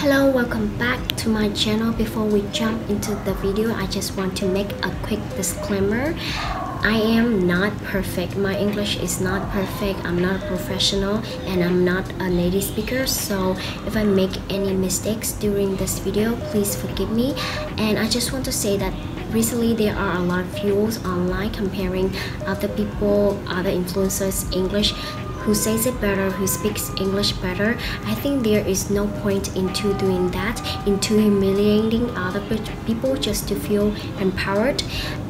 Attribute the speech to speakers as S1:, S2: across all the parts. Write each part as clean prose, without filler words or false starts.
S1: Hello, welcome back to my channel. Before we jump into the video, I just want to make a quick disclaimer. I am not perfect. My English is not perfect. I'm not a professional and I'm not a native speaker. So if I make any mistakes during this video, please forgive me. And I just want to say that recently there are a lot of views online comparing other people, other influencers' English, who says it better, who speaks English better. I think there is no point into doing that, into humiliating other people just to feel empowered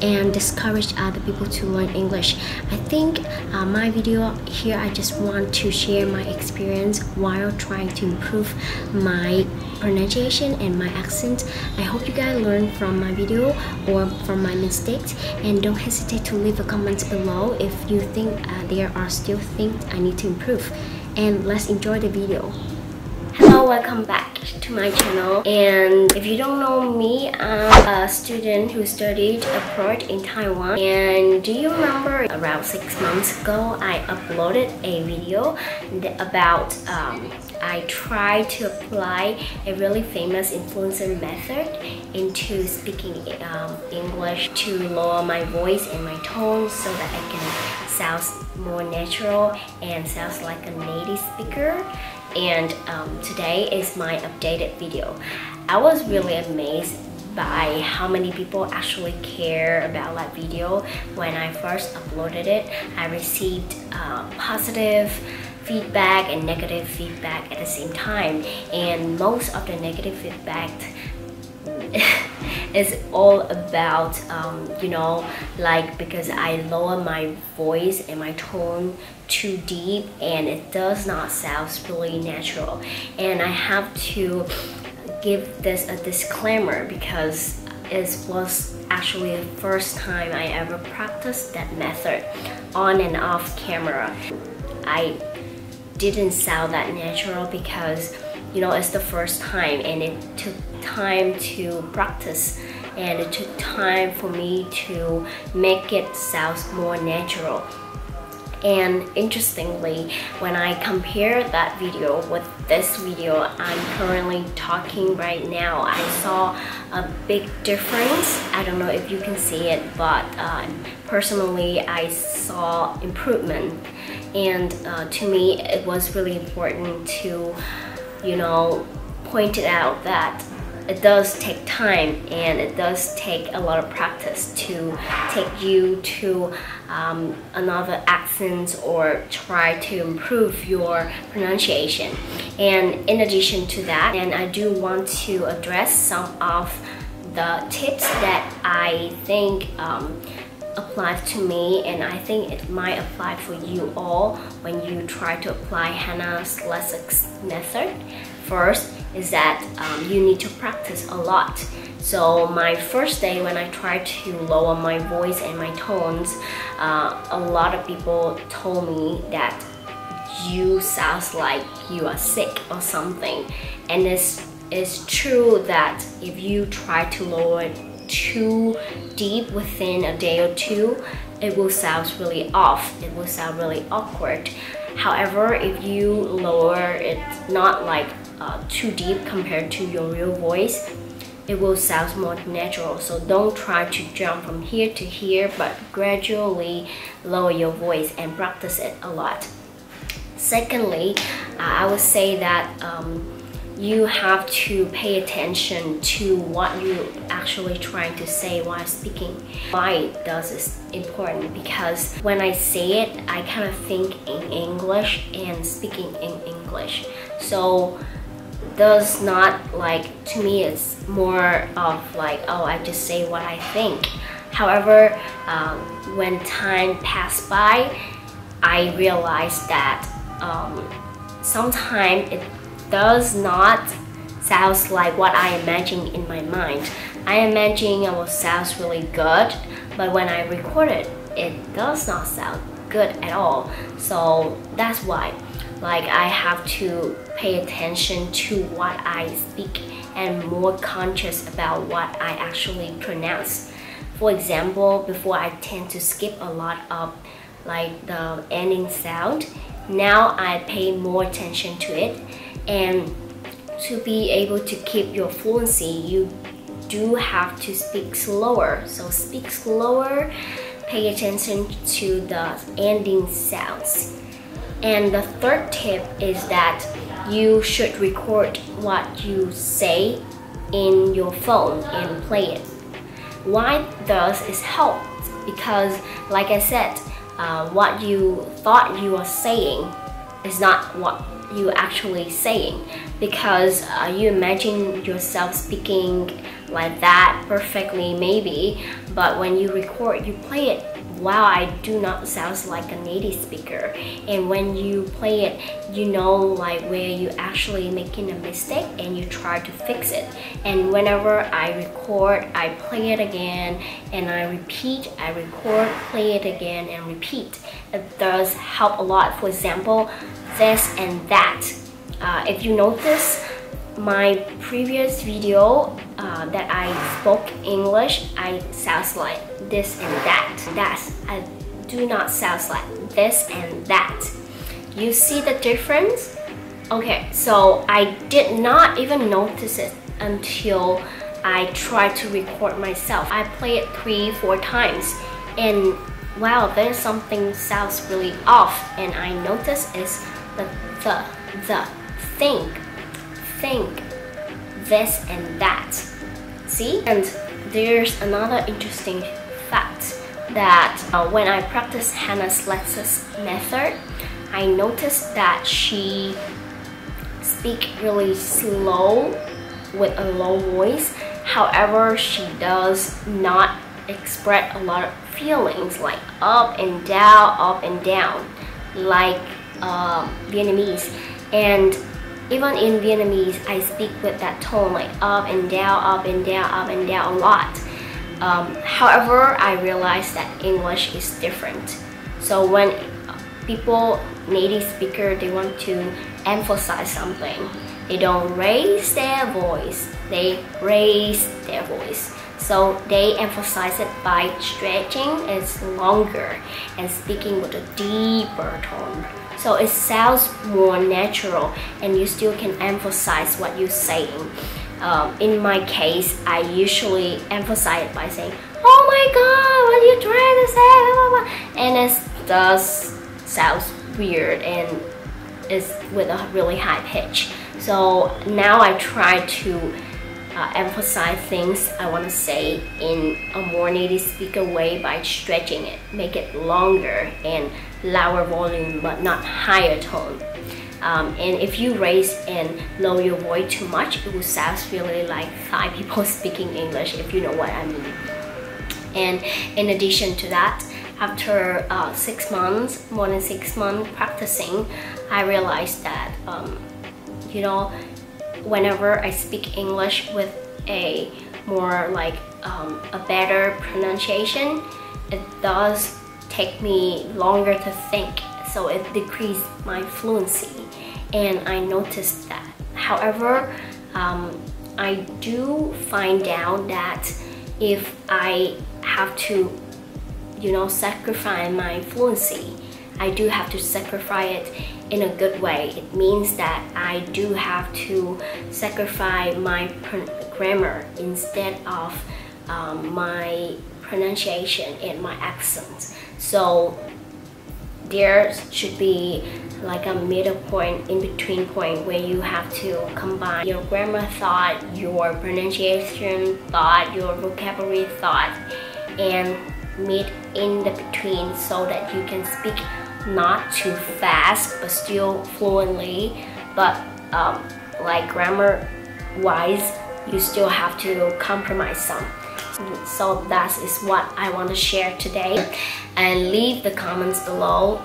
S1: and discourage other people to learn English. I think my video here, I just want to share my experience while trying to improve my pronunciation and my accent. I hope you guys learn from my video or from my mistakes, and don't hesitate to leave a comment below if you think there are still things I need to improve. And let's enjoy the video. Hello, welcome back to my channel. And if you don't know me, I'm a student who studied abroad in Taiwan. And do you remember around 6 months ago I uploaded a video about I tried to apply a really famous influencer method into speaking English to lower my voice and my tone so that I can sound more natural and sounds like a native speaker. And today is my updated video. I was really amazed by how many people actually care about that video. When I first uploaded it, I received positive feedback and negative feedback at the same time, and most of the negative feedback is all about you know, like because I lower my voice and my tone too deep and it does not sound really natural. And I have to give this a disclaimer because it was actually the first time I ever practiced that method on and off camera. I didn't sound that natural because, you know, it's the first time and it took time to practice and it took time for me to make it sound more natural. And interestingly, when I compare that video with this video I'm currently talking right now, I saw a big difference. I don't know if you can see it, but personally I saw improvement. And to me it was really important to, you know, point it out that it does take time and it does take a lot of practice to take you to another accent or try to improve your pronunciation. And in addition to that, and I do want to address some of the tips that I think applies to me, and I think it might apply for you all when you try to apply Hannah's LEXIS method. First is that you need to practice a lot. So my first day when I tried to lower my voice and my tones, a lot of people told me that you sound like you are sick or something. And it's true that if you try to lower it too deep within a day or two, it will sound really off. It will sound really awkward. However, if you lower it not like too deep compared to your real voice, it will sound more natural. So don't try to jump from here to here, but gradually lower your voice and practice it a lot. Secondly, I would say that you have to pay attention to what you're actually trying to say while speaking. Why does this important? Because when I say it, I kind of think in English and speaking in English. So does not, like, to me it's more of like, oh, I just say what I think. However, when time passed by, I realized that sometimes it does not sound like what I imagine in my mind. I imagine it will sound really good, but when I record it, it does not sound good at all. So that's why, like, I have to pay attention to what I speak and more conscious about what I actually pronounce. For example, before I tend to skip a lot of like the ending sound. Now I pay more attention to it, and to be able to keep your fluency, you do have to speak slower. So speak slower, pay attention to the ending sounds. And the third tip is that you should record what you say in your phone and play it. Why does it help? Because like I said, what you thought you were saying is not what you actually saying, because you imagine yourself speaking like that perfectly maybe, but when you record, you play it, wow, I do not sound like a native speaker. And when you play it, you know like where you actually making a mistake and you try to fix it. And whenever I record, I play it again and I repeat, I record, play it again and repeat. It does help a lot. For example, this and that. If you notice my previous video that I spoke English, I sounds like this and that. I do not sound like this and that. You see the difference? Okay, so I did not even notice it until I tried to record myself. I played it 3-4 times and wow, there's something sounds really off, and I noticed is the think, this and that. See? And there's another interesting fact that when I practice Hannah's Lexis method, I noticed that she speaks really slow with a low voice. However, she does not express a lot of feelings like up and down, like Vietnamese. And even in Vietnamese, I speak with that tone like up and down a lot. However, I realized that English is different. So when people, native speaker, they want to emphasize something, they don't raise their voice, they raise their voice. So they emphasize it by stretching it longer and speaking with a deeper tone. So it sounds more natural and you still can emphasize what you're saying. In my case, I usually emphasize it by saying, oh my god, what are you trying to say? And it does sound weird and it's with a really high pitch. So now I try to emphasize things I want to say in a more native speaker way by stretching it, make it longer and lower volume but not higher tone. And if you raise and lower your voice too much, it will sound really like Thai people speaking English, if you know what I mean. And in addition to that, after 6 months, more than 6 months practicing, I realized that you know, whenever I speak English with a more like a better pronunciation, it does take me longer to think, so it decreased my fluency, and I noticed that. However, I do find out that if I have to, you know, sacrifice my fluency, I do have to sacrifice it in a good way. It means that I do have to sacrifice my grammar instead of my pronunciation and my accent. So there should be like a middle point, in between point, where you have to combine your grammar thought, your pronunciation thought, your vocabulary thought, and meet in the between so that you can speak not too fast but still fluently, but like grammar wise you still have to compromise some. So that is what I want to share today, and leave the comments below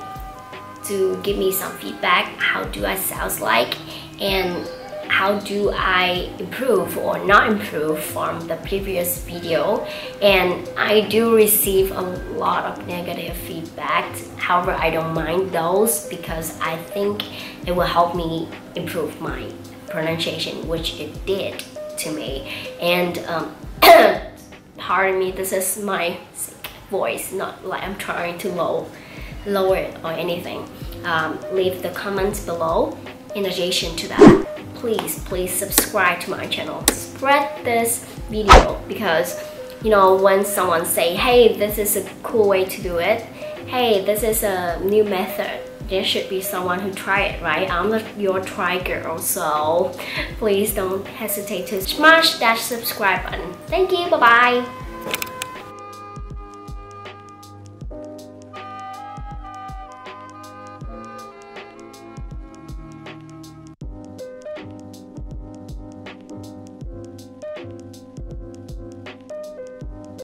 S1: to give me some feedback. How do I sound like, and how do I improve or not improve from the previous video. And I do receive a lot of negative feedback. However, I don't mind those because I think it will help me improve my pronunciation, which it did to me. And pardon me, this is my voice, not like I'm trying to lower it or anything. Leave the comments below. In addition to that, please subscribe to my channel. Spread this video because you know, when someone say, hey, this is a cool way to do it, hey, this is a new method, there should be someone who try it, right? I'm your try girl, so please don't hesitate to smash that subscribe button. Thank you, bye bye.